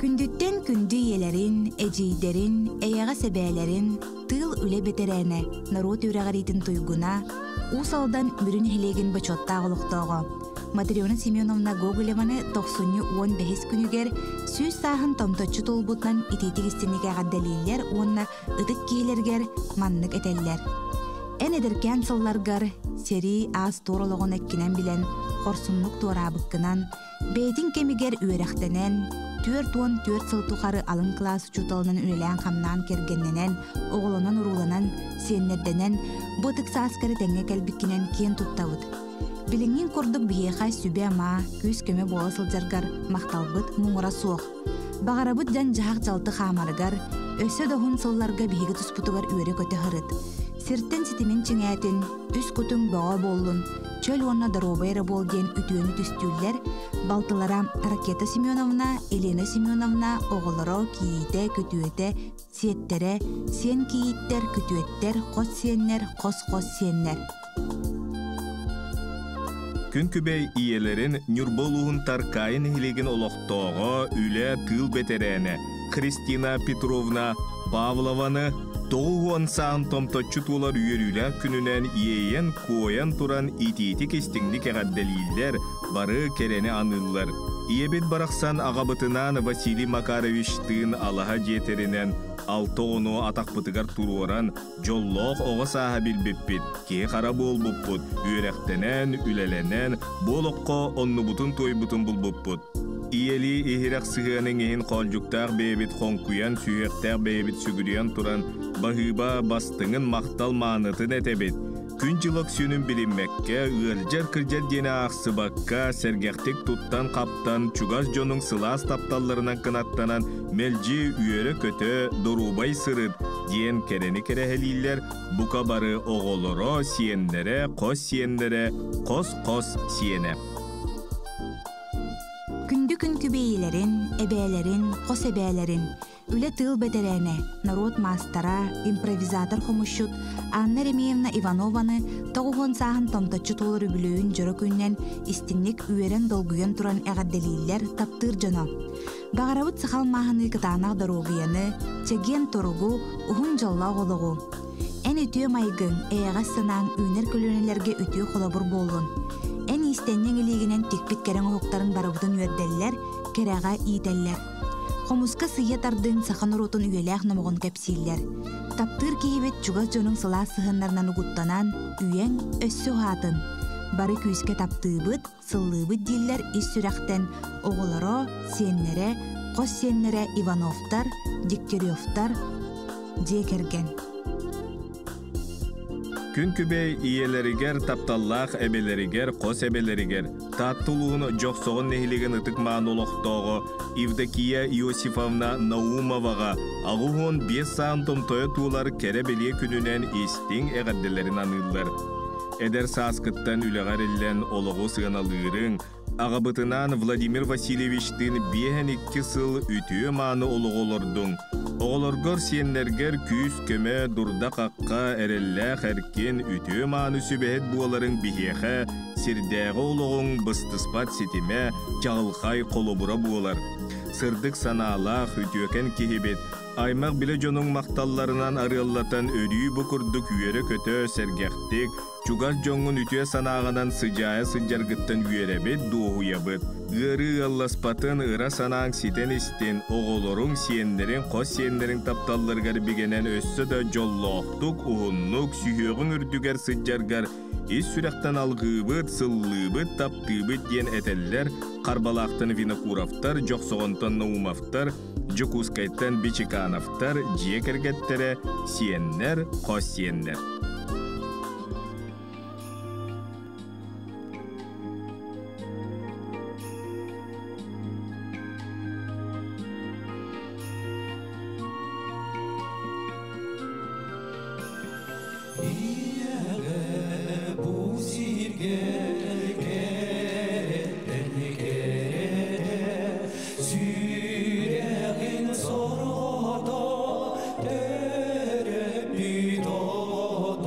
Күндүттен күндү иелерин, эжийдерин, эяга себээлерин, тыл үле бетерене, народ үрәгәритин туйгуна, усалдан бүрүн хилеген бачотта агылыктоого. Матриона Семеновна Гоголеваны 90-15 күнүгер сүз саахын томточчу толбутнан ититигистинниге гаддалииллер уонна ытык киилергер маннык этеллер. Эн эдеркен сылларгар сери аз туорологон эккинен билен хорсуннук туарабыккынан, бейтин кемигер үөрехтенен, 4-4 сылтухары алын класс учуталынан үлелен хамнан кергенненен, оголонан уруланан, сиеннерденен, бутык сааскары теңге кәлбиккинен кен туттабыт. Билиңин кордук биеха сүбе ама, күз көмө бола сылжаргар, макталбыт муңура суох. Багарабыт жан жаак жалты хамарыгар, өссө дохун сылларга биеги туспутугар үөрө көтө хырыт. Сирттен ситимен чиңәтин, үс күтүң баға боллун, чөл онна даробайра болген үтүөнү түстүүллер, балтылара Ракета Семеновна, Елена Семеновна, оголоро киите, күтүөте, сиеттере, сен кииттер, күтүөттер, кос сиеннер, кос-кос сиеннер. Күн күбей иелерин Нюрболуғын таркайын хилеген олоқтоғы үлі тыл бетерәне Кристина Петровна Павлованы тоғуын сағын томточчу тулар үйерілі күнінен иеен коян туран ити-ити кестіңдік әғаддәлейлер бары керені анылар. Иебет барақсан ағабытынан Василий Макарович тын алаға жетерінен алтоғыну атақпытығар туруаран жоллоқ оғы саға білбеппет, кей қара бол бұппыт, үйректенен, үлеленен, болыққа онны бұтын той бұтын бұл бұппыт. Иели ихирек сығының ең қолжуқтақ бейбет қонқуян, сүйектақ бейбет сүгіриян туран бағыба бастыңын мақтал маңытын әтебет. Күн жылық сүйінің білінмекке, ұғылжар-кіржар дені ақсыбаққа, сәргектік тұттан қаптан, чугаз жоның сылас тапталарынан қынаттанан, мәлжі үйері көті дорубай сырыт, дейін керені керехелейлер, бұқа бары оғолыро сиендері, қос сиене. Күнді күн күбейлерін, әбәлерін, қос әбәлерін, үле тыл бетерәне, народ мастара, импровизатор хомушут, Анна Ремеевна Иванованы тоғуғын сағын томточчу толыры бүлөйін жөрі күннен истинник үйерен долгуян туран әғадделейлер таптыр жона. Бағарабыт сықал мағыны кытанақ даруғияны, чеген торугу, ұхын жолла олығу. Ән үтіе майгын, әйіға сынан үйнер көлөнелерге үтіе қолабыр болын. Ән истеннен елегінен текпет керен оғықтарын барабытын үйерделлер, кереға иетеллер. Хомуска сыя тардын сахан урутун үйеләк намығын кәпсейлер. Таптыр кейбет чугас жоның сыла сығынларынан ұғыттанан үйен өссі ғатын. Бары күйіске таптыбыт, сыллыбыт дейлер ис сүрәқтен оғыларо, сиеннере, қос сиеннере Ивановтар, Дегтяревтар декерген. Күн күбей иелерігер тапталлақ әбелерігер, қос әбелерігер, таттылуын жоқсоғын нехілеген ұтық маан олықтоғы Евдокия Иосифовна Наумоваға ағуғын 5 саан томтойы туылар кәрі беле күнінен естің әғадделерін анылар. Әдер саскыттан үліғар елен олығы сығаналырың, ағабытынан Владимир Васильевичтің 5-2 сыл үтіе мааны олығы олырдың. Оғылырғыр сиенлергер күйіс көмі дұрда қаққа әрелләқ әркен үтіе мааны сүбәет буаларын бігеқі, сирдәғі олығың бұстыспат сетіме жағылқай қолыбыра буалар. Сырдық саналақ үтіөкен кехебет, аймақ біле жоның мақталларынан арыллатан өрүй бұқырдық үйері көті сәргектік, чугас жоңын үтіе санағынан сыжайы сыджаргыттан үйеребет дуғуябыт. Гыры алласпатын ыра санаң ситен істен оғылырың сиенлерін, қос сиенлерін тапталларғар бігенен өссі да жоллоқтық, ұғынлық, сүйеғін үрдігер сыджарғар, ес сүрәқтан алғыбыт, сыллыбыт, таптыбыт ден әтеллер, қарбалақтан Винокуровтар, жоқсоғынтан Наумовтар, Жукускайттан Бичикановтар, жекергеттері, сиенлер, қос сиенлер. Sürüğün sorada, dere bir doda.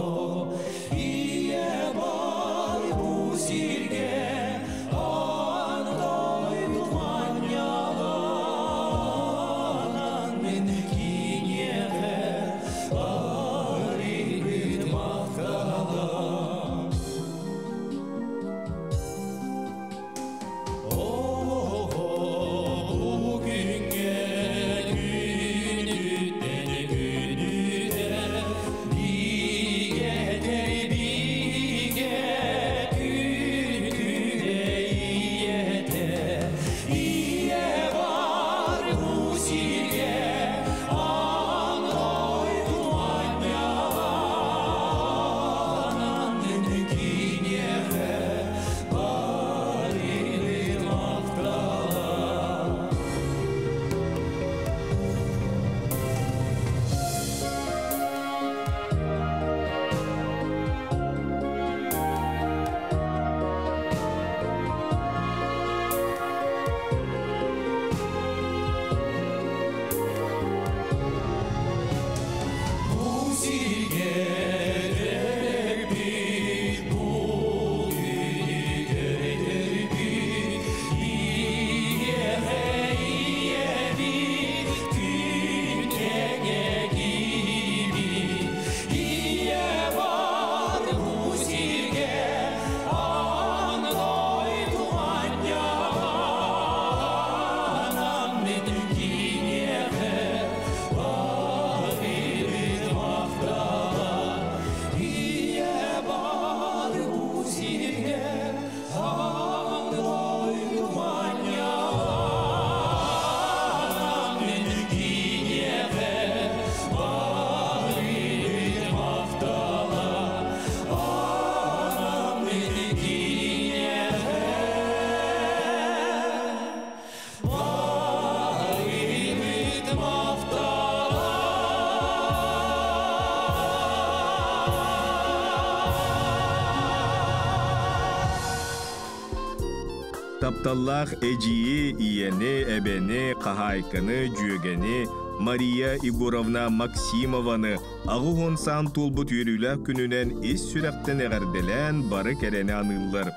Тапталлах эжии, иени, эбени, кахайкыны, жүйөгени, Мария Егоровна Максимованы ағуғын сан толбут үйрүләк күнінен ес сүрәқтен әғарделән бары кәрені аныллар.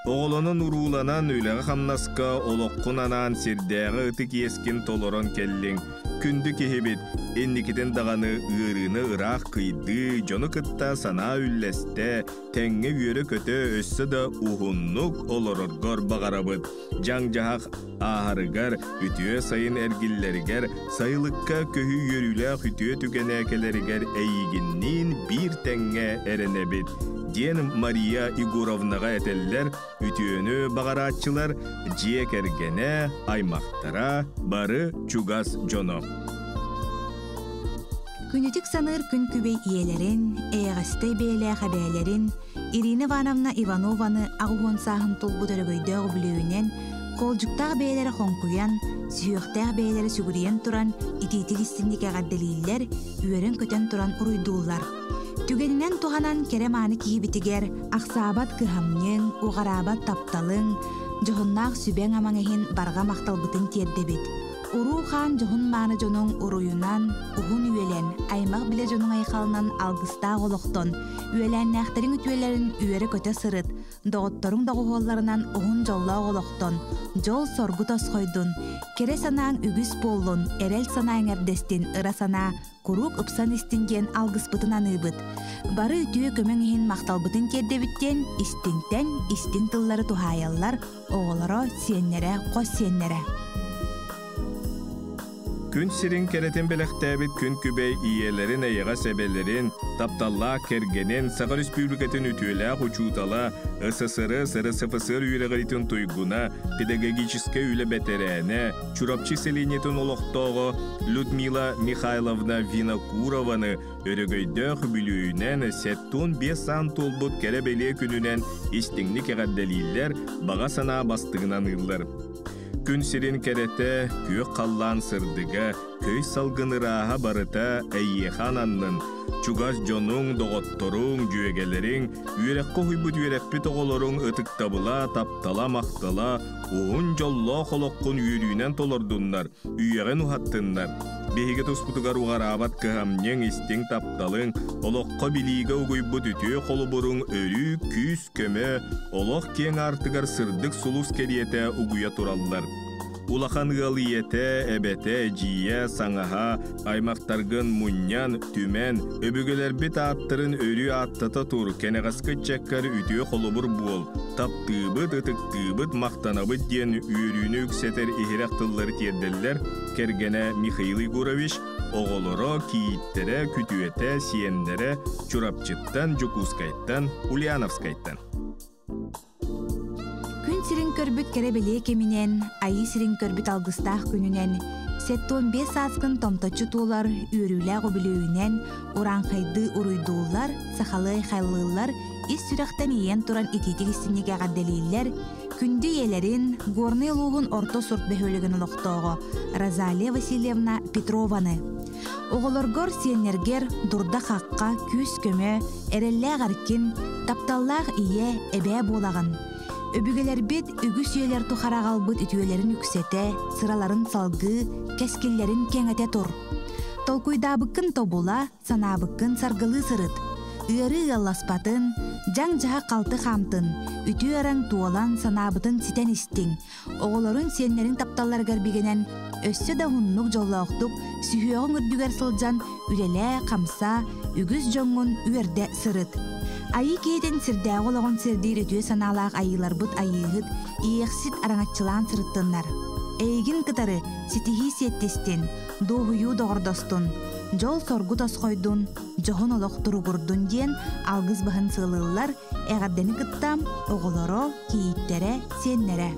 Оғылының уруланан үләғі қамнаска олоққунанан сердәғі ұтық ескін толорон келлің. Күнді кехебет, энникетен дағаны ұрыны ұрақ қиды, жоны кытта сана үлләсті, тәңгі үйері көті өссі да ұғыннық олороргор бағарабыд. Жаң жағақ ағарыгар, үтіе сайын әргіллерігер, сайылыққа көхі үйеріләқ үтіе түгенәкелерігер әйігіннен бір тәңге әренебет. Ден Мария Егоровнаға әтеллер, үтіені бағаратчылар, жиек әргене, аймақтара, бары чугас жоно. Күнітік саныр күн күбей иелерін, әйғастай бейлі қабәлерін, Ирина Ивановна Иванованы ағуын сағын толбу дөрігөйдөг білуінен, қолжуқтағы бейлері қонқуян, сүйіқтағы бейлері сүгіріен тұран, итетік істіндік әғадделейлер, үйерін көтен тұран ұруйдулар. Түгенінен туғанан кереманы кейбітігер, ақсабат кыхамнен, уғарабат тапталың, жоғыннақ сүбен амаңығын барға мақталбытын тердебет. Уру хан жоғын маны жоның уруюнан, уғын үйелен, аймақ біле жоның айқалынан алғыста олықтон, үйелен нәқтірін үтуелерін үйері көте сырыт, доғыттырың доғуғолларынан уғын жолла олықтон, жол соргу тосқойдун, кере санаң үгіз боллун, әрел санаң әрдестін, ыра сана, курук ұпсан істінген алғыспытынан ұйбыт. Бары үтіе көмеңігін мақталбытын кердебіттен, істіңтен, істің тыллары тухайаллар, оғылары сиеннері, қос сиеннері. Күн сирин керетен белектәбит күн күбей иелерин әйіға сәбелерин, тапталла кергенен Сағар Республикатын үтүелі ұчутала, СССР, СРСФСР үйрегеритін туйгуна, педагогическе үйлі бәтерәне, чурапчы селенетін олықтоғы Людмила Михайловна Винокурованы өрігөйдөк бүлүүнен сәттун 5 сан толбут керебеле күнінен истіңлік әғадделейлер баға сана бастығынан ұйлар. Күн сирин керете күйек қаллан сырдыға, көй салгыныраға барыта әйехан аннын, чугас жонуң, доғотторуң, жүйегелерің, үйерекқо хуйбут үйерекпі тоғолорың ытықтабыла, таптала, мақтала, оғын жолло қолоққын үйерүйінен толордуннар, үйеген ухаттыннар. Беге туспутугар уғарабат кыхамнен истің тапталың, олоққа билиге угуйбут үтіе қолы бұрың өрі, күс, көмі, олоқ кен артыгар сырдық сулус кериете угуя тураллар. Улахан ғалиете, әбәте, жия, саңаха, аймақтарғын мұньян, түмен, өбігілер біт аттырын өрі аттата тур, кенеғасқы чәккар үтіе қолы бұр бол. Таптыбыт, ытықтыбыт, мақтанабыт ден үйрүйіні үксетер ихирақтылары терделлер, кергене Михаил Егорович, оғылыра, киіттере, күтуете, сиендере, чурапчыттан, Жукускайттан, Ульяновскайттан. Күн сирин көрбүт керебелие кеминен, айы сирин көрбүт алгыстаах күнүнен, сеттон 5 сааскын томточу туулар үйрүлээх өбүлөөнен, уранхайды уруйдуулар, сахалый хайлылар, ис сүрэхтен иен туран ититик истинниге гадделииллер, күндү елерин горный лугун орто сурт бөхөлөгөн олохтоого Розалия Васильевна Петрованы. Оголоргор сиеннергер дурда хакка күс көмө, эреллээх аркин, тапталлаах ие эбээ буолаган. Өбүгелер бит үгүс үйелер тухарагалбыт үтүелерин үксете, сыраларын салгы, кескиллерин кеңете тур. Толкуйдабыккын тобула, санабыккын саргылы сырыт. Ыары ылласпатын, жаң жаха қалты хамтын, үтү араң туолан санабытын ситен истиң. Оголорун сиеннерин тапталлар гарбигенен, өссө да хуннук жоллооқтук, сүйөғын үрдүгер сылжан, үлеле, қамса, үгүс жоңун үерде сырыт. Айы кейден сирдәғы олағын сирдейр өтуе саналақ айылар бұт айығыд, иексит араңатчылан сырыттынлар. Эйгин кытары ситихи сеттестен, доғыю доғырдостун, жол соргу тосқойдун, жоғын олық тұруғырдун ден алғыз бағын сылылар, әғардені кыттам, оғылары, кейттері, сеннері.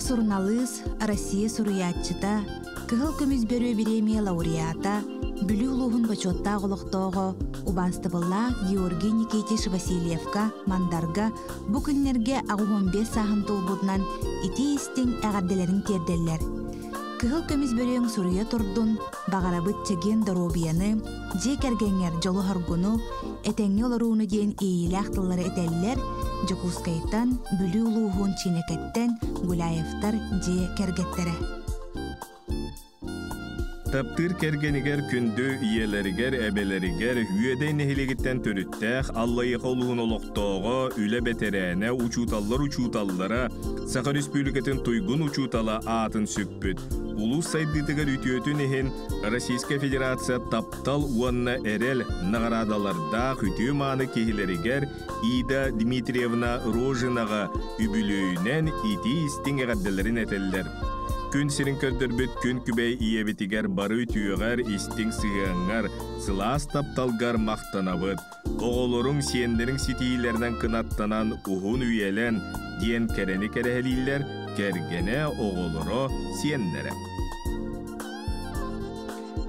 Сурналыс Россия суруятчыта, кыгыл көміз бөрі биремия лауреата, бүлі улуғын бачотта ғылықтоғы, убастыбылла Георгий Никитич Васильевка, мандарга, бұ күннерге ағы 15 сағын тұлбудынан ити истің әғарделерін терделлер. Кыгыл көміз бөрің суруя тұрдун, бағарабыт чеген доробияны, жек әргенер жолы харгуну, этеңе оларуыны ден ийлі ақтылары этеллер, Жокускайтан бүлі улуғын чинекеттен Гуляевтар же кергеттері. Таптыр кергенигер күндү иелеригер эбелеригер үйедей нехилигиттен төрүттэх аллайыка улуун олоктоого үле бетерээне учууталлара Саха Республикатын туйгун учуутала аатын сүппүт. Улус сайдытыгар үтүөтүн эхин Российская Федерация таптал уанна эрел нагарадаларда хүтүү мааны кихилеригер Ида Дмитриевна Рожинага үбүлөйүнен ити истиң эгадделерин этеллер. Күн сирин көрдөрбүт күн күбей иебитигер бары түйөгөр истиң сыгаңар сылаас тапталгар мактанабыт. Оголоруң сиендерин ситиилерден кынаттанан ухун үйелен диен керени керехелилер кергене оголоро сиеннере.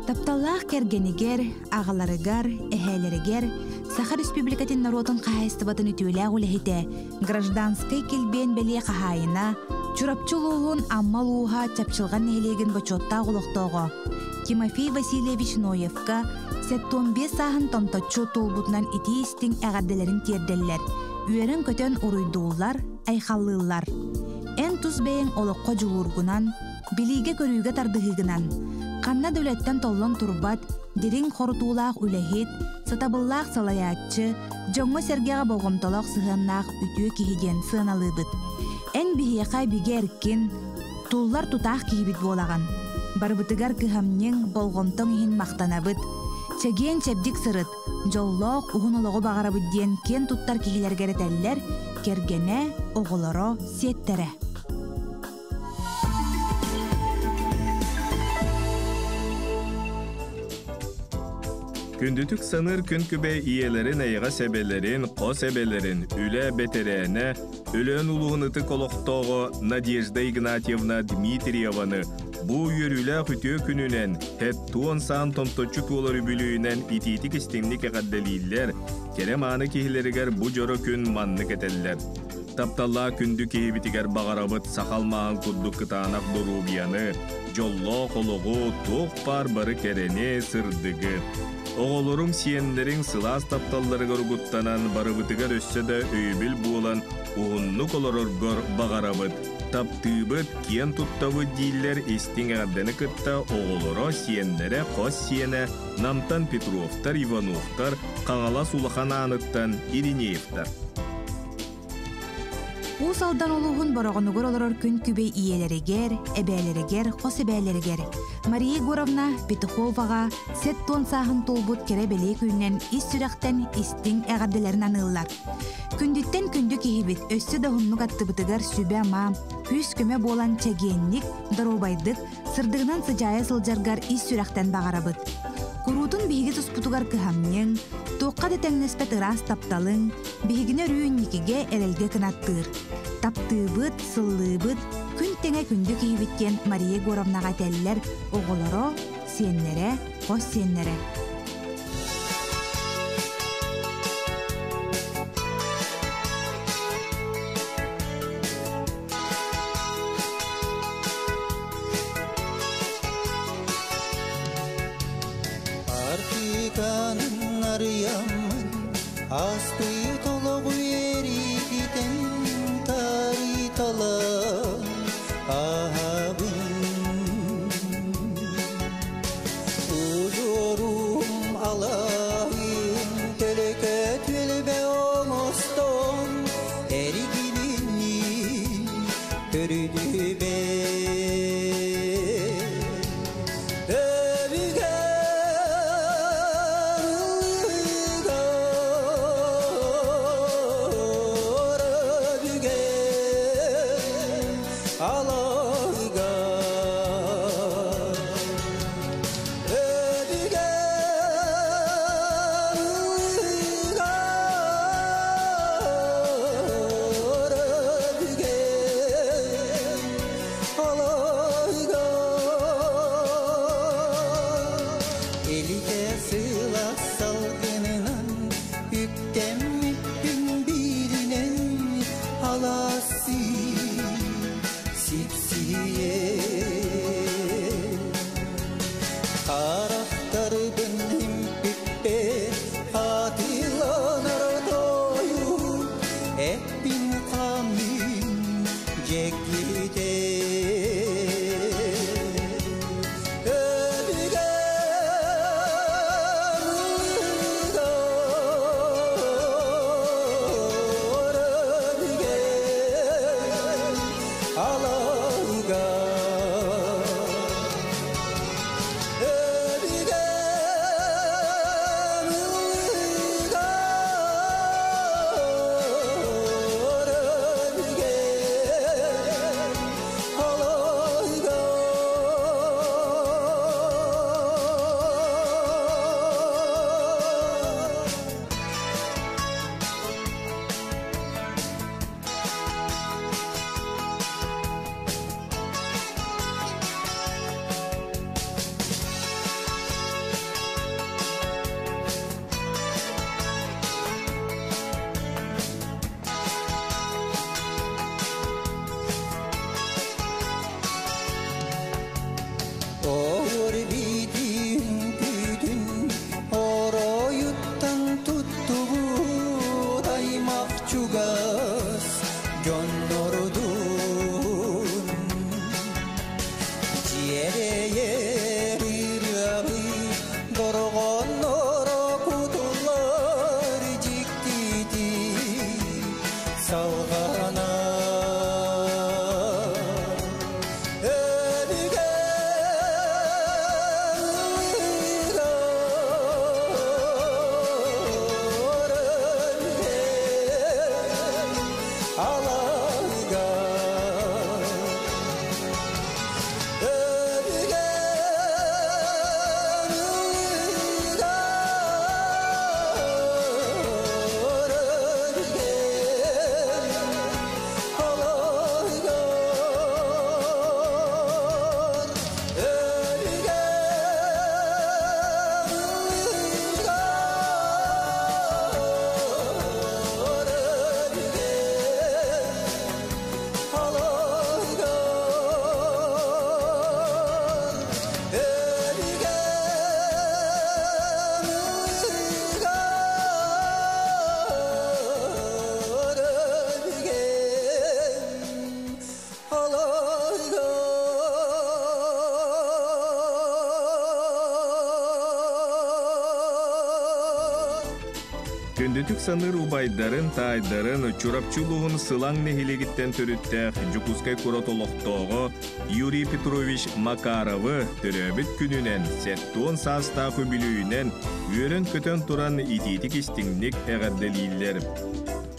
Тапталлах кергенигер, агаларыгар, эхелеригер Саха Республикатын народын кахайстыбатын үтүөлээх улэхите гражданскай келбен белие кахайына чурапчулугун аммалууха чапчылган нехилеген бочотта оголоктоого Тимофей Васильевич Ноевка 75 саахын тонточчу тулбутунан ити истиң эгадделерин тиерделлер. Үйерен көтөн уруйдуулар, айхаллыылар. Эн тус бэйэн олокко жулургунан, билиге көрүүгө тардыгыгынан, канна дөлөттен толлон турбат, дирин хорутуулаах үлэхит, сатабыллаах салаяччы, жоңго сергега болгомтолок сыһыннаах үтүү кихиден сыыналыбыт. Эн бихиэхай биге эркин, туллар тутаах кихибит болаган. Барбытыгар кыхамнең болгомтоң ихин мактанабыт. Чеген чебдик сырыт, жоллоок ухун олого багарабыт диен кен туттар кихилерге ретеллер, кергене оголоро сиеттере. Күндүтүк саныр күн күбей иелерин айга себелерин, кос эбелерин, үле бетерээне, өлөн улуун ытык олоктоого Надежда Игнатьевна Дмитриеваны бу үйөрүлэ хүтүө күнүнен туон саан томточу туолар үбүлүүнен ититик истиңник эгадделииллер, керем ааны кихилеригер бу жоро күн манны кетеллер. Тапталла күндү кихибитигер багарабыт сахалмаан курдук кытаанак дурубияны, жолло хологу туох пар бары керени сырдыгы. Оголоруң сиендерин сылаас тапталларыгар угуттанан барыбытыгар өссө да өйбіл буолан уғыннук олороргор багарабыт. Таптыыбыт кен туттабыт дииллер истиң эгардені кытта оголоро сиендере қос сиене Намтан Петровтар, Ивановтар, Қаңалас улахан аныттан Иринеевтар. Усалдан олуғын борағынығыр олорор күн күбей иелерігер, әбәлерігер, қос әбәлерігер. Мария Егоровна Петуховаға сет тон сағын толбут кере белей күннен ис сүрәқтен истиң әғадделерін анылар. Күндіттен күнді кехебет өссі дағыннық аттыбытыгар сүбә ма, үс көмі болан чәгенник, даробайдық, сырдығынан сыжайы сылжаргар ис сүрәқтен бағарабыт. Курутун биһиги туспутугар кыһамньыҥ, туокка детеңнеспет ыраас тапталыҥ, биһигине рүүнникиге эрелге кынаттыыр. Таптыыбыт, сыллыыбыт, күн теңе күндү киһибиттен Мария Егоровнага теллер оголоро, сиеннере, кос сиеннере. Артиканын арыямын, асты тологу еритен тари тала абын. Ужорум алайын, төлөкөт өлбе оңостон, эригилини төрүдү бе. Jack çugas gönlordun Ciğere yerir yağı Dorgonlara kutular ciktidi Salgana Күндүтүк саныр убайдарын, тайдарын, чурапчулуғын сылаң нехилегіттен төріттәқ Жукускай куротолоқтоғы Юрий Петрович Макаровы төрөбіт күнінен сәттуын састақы білуінен өрін көтен туран итетік істіңнік әғадделейлер.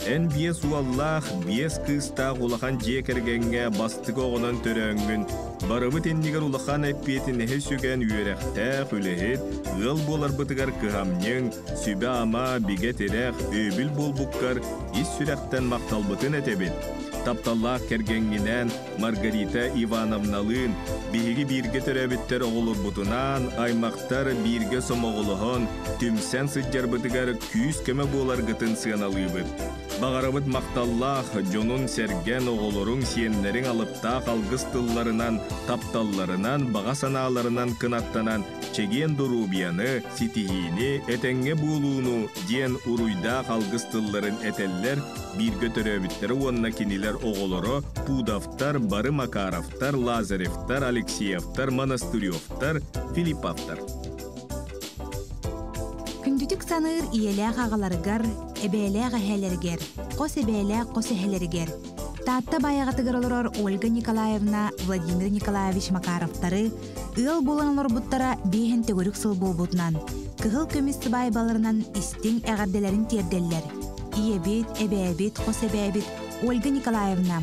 Эн биес уаллах, биес кыстақ улахан жекергенге бастығы оғынан төрөңгін, барыбы теннигер улахан әппетін әхі сөген үйерәқтәқ үләхет, ғыл болар бұтығар кыхамнен, сүбә ама биге терәқ, өбіл болбуққар, ис сүрәқтен мақталбытын әтебет. Тапталлақ кергенгінен Маргарита Ивановналын, биһиги бирге төрәбіттер оғылыр бұтынан, аймақтар бирге сомоғылығын, түмсән сыджар бұтығар күйіс көмі болар ғытын сыяналыбыт. Бағарабыт мақталлах, жонун серген оғылырың сиенлерің алыпта қалғыз тылларынан, тапталларынан, баға саналарынан кынаттанан, чеген дұрубияны, ситихини, әтәңге бұлуыну, ден уруйда қалғыз тылларын әтәллер, бирге төрөбіттері онна кенилер оғылыры, Пудавтар, Бары Макаровтар, Лазаревтар, Алексеевтар, Монастыревтар, Филипповтар. Күндүтүк саныр иеләк ағаларыгар, эбәләк әһәләргәр, қос эбәләк қос әһәләргәр. Таатта баяғатыгар олорор Ольга Николаевна, Владимир Николаевич Макаровтары, ыл боланлар буттара бейхен төгөрүк сыл болбутунан, кыгыл көмісті байбаларынан истин әғарделерін терделлер. Иебет, эбәбет, қос эбәбет Ольга Николаевна,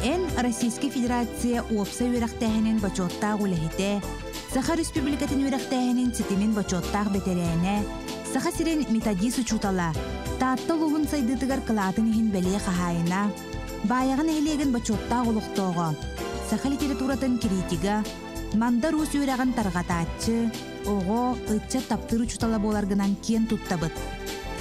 эн Российской Федерация уопса үйрәқтәһенен бачоттақ үләхете, Саха Республикатын үйрәқтәһенен ситимен бачоттақ бетерәне, Саха сирен методис учутала, таатта луғын сайдытыгар кылатын ихин бәле қахайына, баяғын әйлеген бачоттақ олықтоға, Саха литературатын критига, манда рус үйрәғын тарғататчы, оғо ытча таптыр учутала боларгынан кен туттабыт.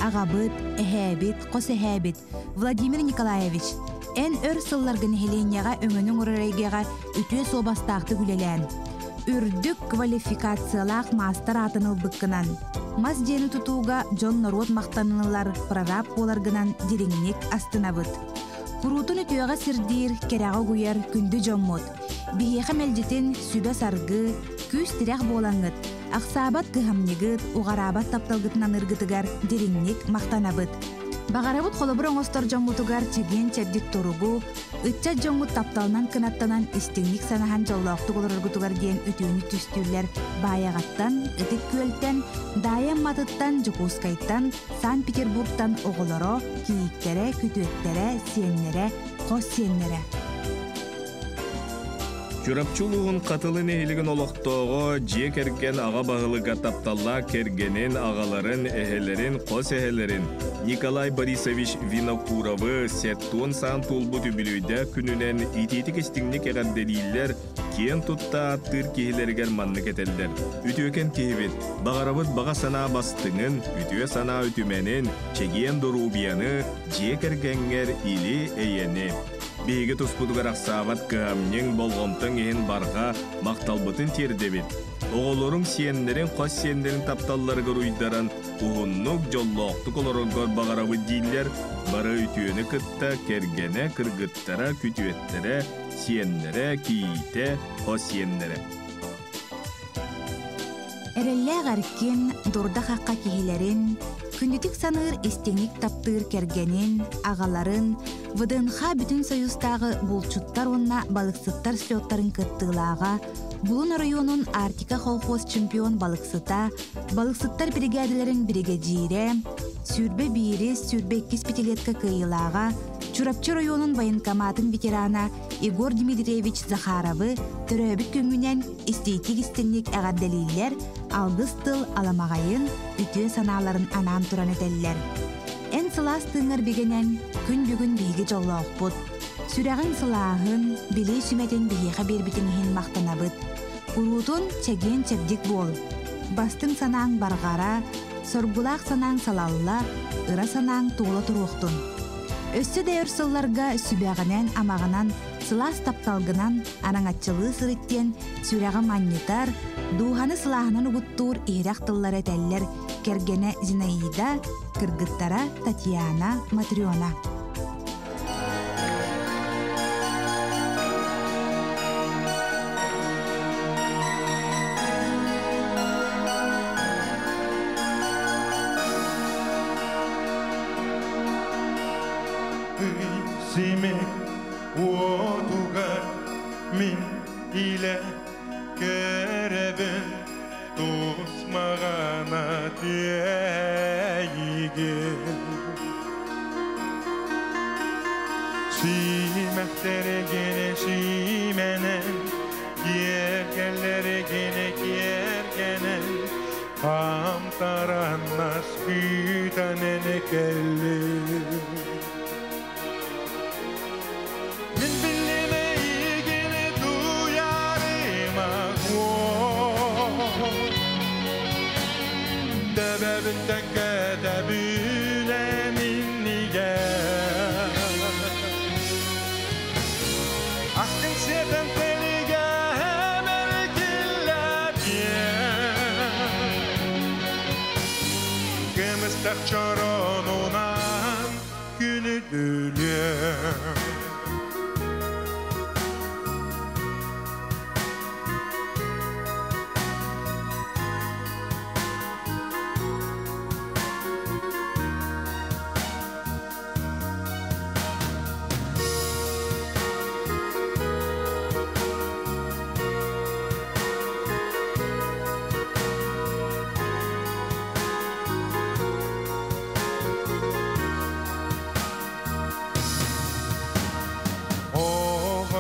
Ағабыт, әхәбет, қос әхәбет, Владимир Николаевич, ән өр сылларгын әхеленияға өңінің ұрырайгеға үтуе собастақты күлелән. Үрдік квалификациялақ мастер атыныл бұққынан. Мас дені тұтуға Джон Народ мақтанылар прораб боларгынан дереңінек астынабыт. Құрутын үтуеға сірдер, кераға көйер күнді жоммот. Бихеға мәлдетін сүбә сарғы, күз тірек болаңыт. Ақсабат кыхамнегыт, уғарабат тапталгытынан ыргытыгар дереңінек мақтанабыт. Бағарабыт қолыбыр оңостор жоммутугар чеген чәбдік торугу, ытча жоммут тапталынан кынаттанан истеңник санахан жоллақты қолырыргытугар ден үтүүні түстүлер баяғаттан, ытык көлттен, дайын матыттан, Жукускайттан, Санкт-Петербургтан оғылыро, кейіктере, күтөттере, сиеннере, қос сиеннере. Чурапчулуғын қатылын әйілігін олықтоғы жек әрген аға бағылыға тапталла кергенен ағаларын, әхелерін, қос әхелерін Николай Борисович Винокуровы сәттуын сан тұлбы түбілуйді күнінен итетік істіңнік әғарделейлер кен тұтта аттыр кейлергер манны кетелдер. Үтөкен кейбет, бағарабыт баға сана бастыңын, үтөе сана үтіменін, чеген дұрубияны, жек әргенгер илі әйені. Бейгі тұспудығар ақсабат кәмнен болғымтың ехін барға мақталбытын тердебет. Оғылырың сиенлерін қос сиенлерін тапталларығы рұйдаран ұғыннық жоллоқтық оларығыр бағарабы дейлер бары үтіені кытта кергене кыргыттара күтуеттері сиенлері кейте қос сиенлері. Әреллә ғаркен дорда қаққа кейлерін, күндетік саныр estеңік таптыр кергенін, ағаларын, ВДНХ бүтін союзтағы бұлчуттар онна балықсыттар слеттарын кыттылаға, Бұлын районун Артика холхоз чемпион балықсыта, балықсыттар бригадаларын бригадире, сүрбе бири, сүрбе 2 пятилетка кыйылаға, Чурапчы районун военкоматын ветерана Игорь Дмитриевич Захаровы төрөбіт көңінен эстетик истенник әғаддалилер алгыс тыл аламағайын үтіе саналарын анам туран этеллер. Эн сылас тыңыр бігенен күн бүгін биги жоллауқ бұд. Сүрәғын сылағын білей сүмәтен бейеға бербітіңін мақтанабыд. Урутун чәген чәбдік бол. Бастың санаң барғара, соргулақ санаң салалла, ыра санаң туғла тұруқтун. Өссі дәйір сылларға сүбәғінен амағынан сылас тапталғынан анаңатчылы сырыттен сүрәғы маннетар, дуғаны сылағынан ұғыттур ирақ тыллар әтәллер кергене Зинаида, кыргыттара Татьяна, Матриона. Simek otugar min ile kerebin tosmağana teyigin Simektere gene simenen Yergenlere gene yergenen Ham tarannas kütanene kelli Çoronundan günü dülüyor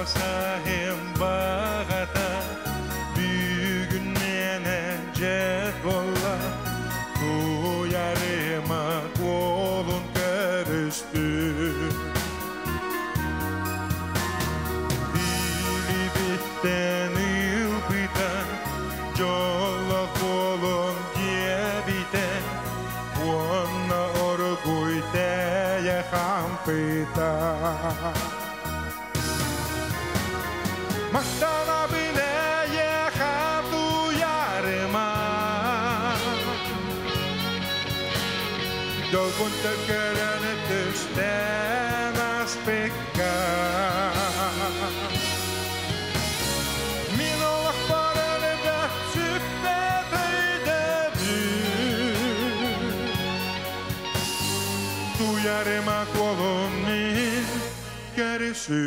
Sahim bağata büyüğün nene cetvolla Duyarıma kolun karıştı Dili bitten ılpıtan Jolla kolun diyebiten Onna orguy teye hampitan Maktana bile yekatu yarıma Dolgun tökörünü düşten aspekka Min olak barını da süpte teydedu Tu yarıma kolun min gerisi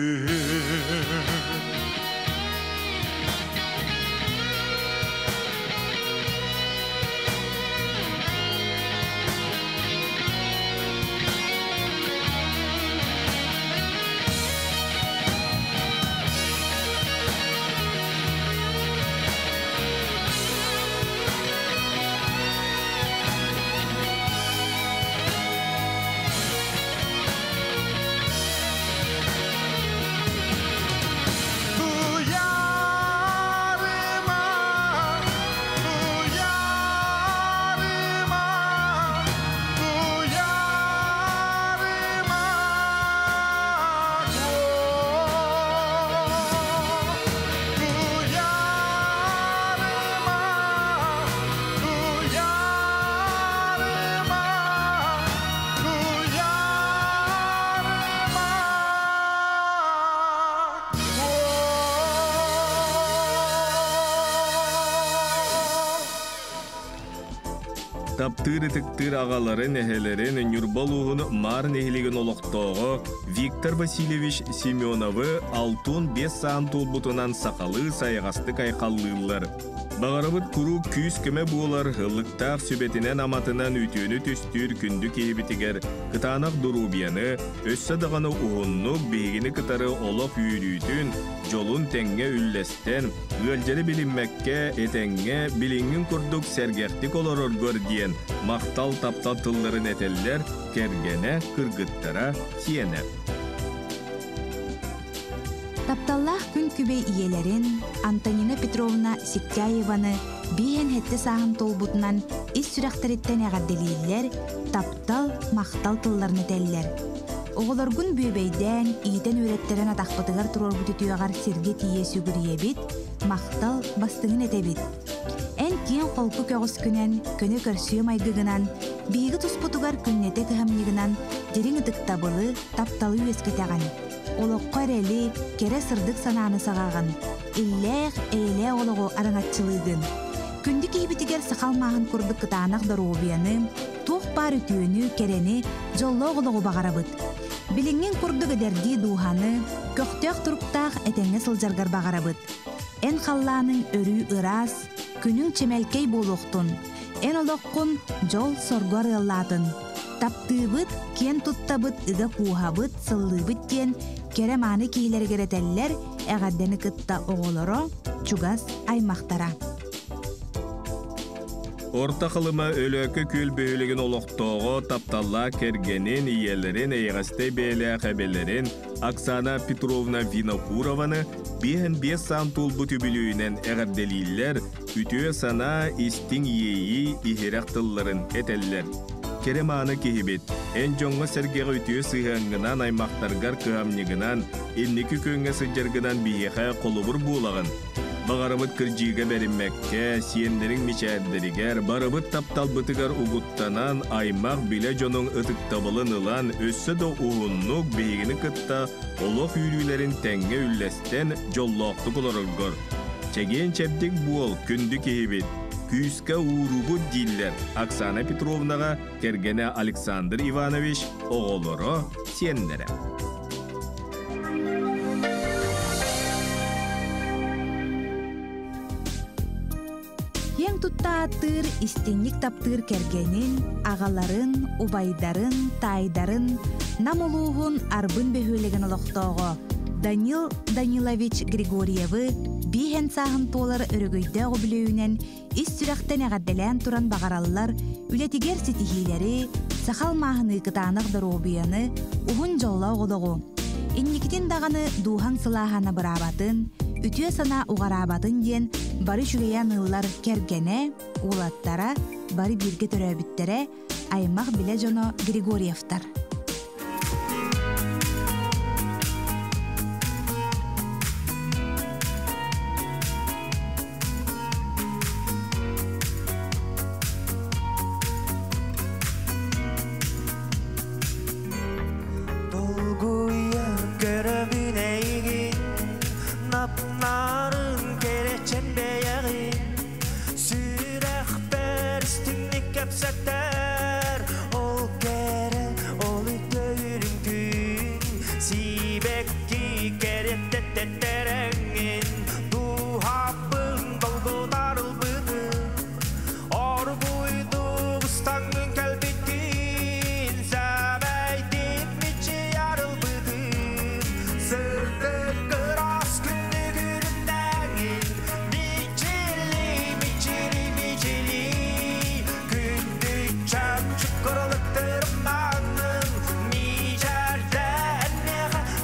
Таптыры тыктыр ағаларын әхелерін Нюрбалуғын мар нехилеген олықтоғы Виктор Васильевич Семеновы алтын 5 саан толбутынан сақалы сайғасты кайқаллылар. Бағарабыт күру күйіз кеме буолар хыллықтақ сөбетінен аматынан үтіні төстүр күнді кейбітігер кытанақ дұрубияны, өссі дағаны уғыннық бейгіні кытары олық үйрүйтін, жолын тәңге үллестен, өлжері білінмәкке етәңге біліңін күрдік сәргәқтік олар оргор дейін мақтал таптал тылларын әтеллер кергене кыргыттара сиене. Тапталлах күн күбей иелерин Антонина Петровна Сиктяеваны бейен хетті сағын толбутынан ис сүрәқтіреттен әғадделейлер, таптал, мақтал тылларны тәллер. Оғыларгун бүйбейден, иетен өреттерін атақпытығар тұрор бұты түйағар серге тие сүгірие бит, мақтал бастығын әте бит. Ән кейін қолқы көғыс күнен, көне көрсүйе майгығынан, бейгі тұспытығар күннете көхамнегінан, дерің ұтықтабылы, тапталы өскетеған. Олыққа әрелі, кере сырдық сананы сағаған. Илләғ, әйлә олығы араңатчылығын. Күнді кейбітігер сақалмағын күрдік кытанақ даруыбияны, тоқ бар үтіөні, керені, жолы олығы бағарабыд. Біліңген күрдік әдерді дуғаны, көқтеқ тұрықтақ әтәңе сылжарғар бағарабыд. Ән қалланың өрі ырас, күнің чемелкей болуқтын. Ән олыққын жол соргар еллатын. Таптыбыд, кен тұттабыд, ыға куғабыд, сыллыбыд ден, кере маны кейлері керетеллер, әғаддені кытта оғылыры, чугас аймақтара. Орта қылыма өлөкі көл бөйлеген олықтоғы тапталла кергенін иелерін әйғасты бәйлі әқәбелерін Оксана Петровна Винокурованы 5 сан толбу түбілуінен әғарделейлер үтіе сана истің ейі ихерек тылларын әтеллер. Кереманы кехебет, ән жоңғы сәргеғі үтіе сыйғанғынан аймақтарғар кыамнегінан, эннекі көнгә сыджарғынан бейеға қолыбыр болағын. Бағарабыт кіржиге бәрінмәкке, сиендерін мечәрдерігер, барабыт таптал бұтығар ұғыттанан аймақ біле жоның ұтықтабылын ылан өссі до ұғыннық бейгіні кытта олық үйрүйлерін тәңге үллестен жоллақты құларығыр. Чәген чәбдік бол күнді кехебет. Күйіске уырубы дейлер Оксана Петровнаға кергене Александр Иванович оғылыры сендері. Ең тұтта аттыр, истенлік таптыр кергенін, ағаларын, убайдарын, тайдарын, намылуғын арбын бөхөлеген олықтауғы Данил Данилович Григорьевы бейхен сағын толар өрігөйді ғобілеуінен ис сүрәқтен әғадделән тұран бағаралылар үлетігер сетихилері, сақал мағыны кытанық даробияны ұғын жолла оғылығы. Инникітін дағаны духан сылағаны бұрабатын, үтіе сана уғарабатын ден бары жүгейен ұллар кергене, улаттара, бары бірге төрәбіттері аймақ біле жоны Григорьевтар.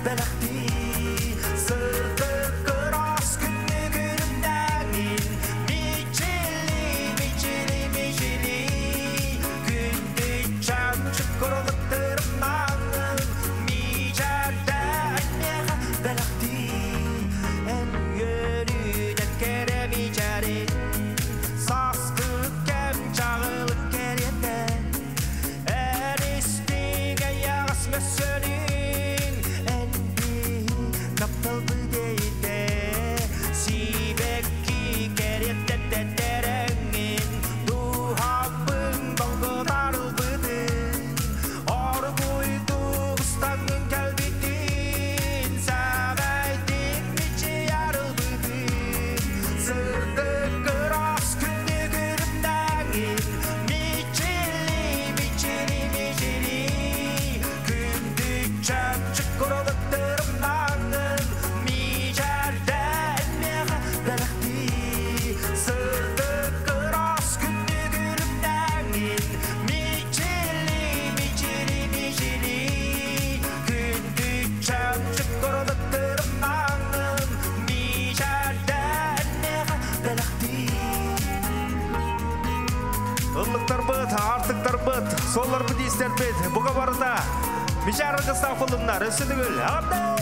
Belakti Solar bu disterpet. Buga barda. Mijar kısa kulunlar. Ösüdügül. Hadi.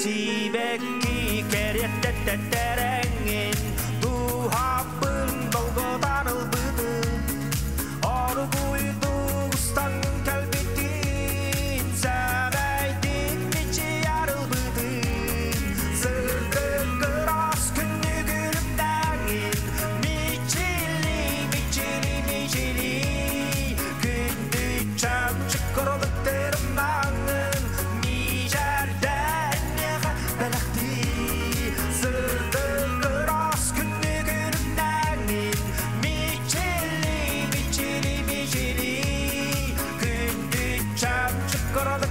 Sibekki kerettetterengin Tuhapın dolgodan ılbıdım Orguydu ustangın kalbitin Semeydin içi yarılbıdım Sırtı kıras günlü gülümdengin Miçili Gündü çöp çıkırılık derimdangın Mijerden yağa belakti Sırtı kıras günlü gülümdengin Miçili Gündü çöp çıkırılık